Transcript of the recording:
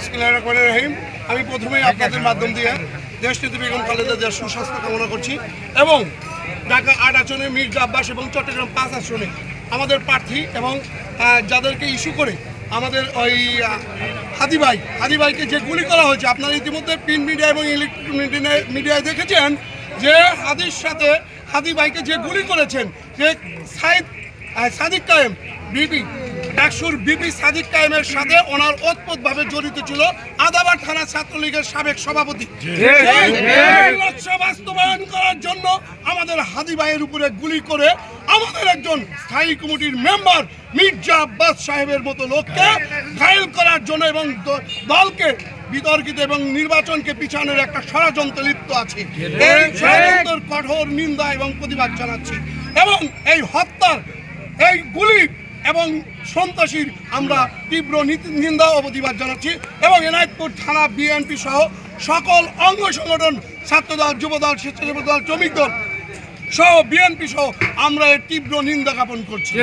বিসমিল্লাহির রহিম। আমি প্রথমেই আপনাদের মাধ্যম দিয়ে দেশনেত্রী বেগম খালেদা জিয়ার সুস্বাস্থ্য কামনা করছি এবং ঢাকা ৮ আসনে মির্জা আব্বাস এবং চট্টগ্রাম 5 আসনে আমাদের প্রার্থী এবং যাদেরকে ইস্যু করে আমাদের ওই হাদি ভাইকে যে গুলি করা হয়েছে, আপনারা ইতিমধ্যে প্রিন্ট মিডিয়া এবং ইলেকট্রনিক মিডিয়ায় দেখেছেন যে হাদি ভাইকে যে গুলি করেছেন, যে সাদিক কায়েম বিপি ডাকসুর বিপি সাদিক কায়েমের সাথে ওনার ওতপ্রোতভাবে জড়িত ছিল আদাবার থানা ছাত্রলীগের সাবেক সভাপতি। লক্ষ্য বাস্তবায়ন করার জন্য আমাদের হাদি ভাইয়ের উপরে গুলি করে আমাদের একজন স্থায়ী কমিটির মেম্বার মির্জা আব্বাস সাহেবের মতো লোককে ঘায়েল করার জন্য এবং দলকে বিতর্কিত এবং নির্বাচনকে পিছানোর একটা ষড়যন্ত্র লিপ্ত আছে। এই ষড়যন্ত্রের কঠোর নিন্দা এবং প্রতিবাদ জানাচ্ছি এবং এই হত্যার, এই গুলি এবং সন্ত্রাসীর আমরা তীব্র নিন্দা ও প্রতিবাদ জানাচ্ছি এবং এনায়েতপুর থানা বিএনপি সহ সকল অঙ্গ সংগঠন, ছাত্রদল, যুবদল, স্বেচ্ছাসেবক দল, শ্রমিক দল সহ বিএনপি সহ আমরা এর তীব্র নিন্দা জ্ঞাপন করছি।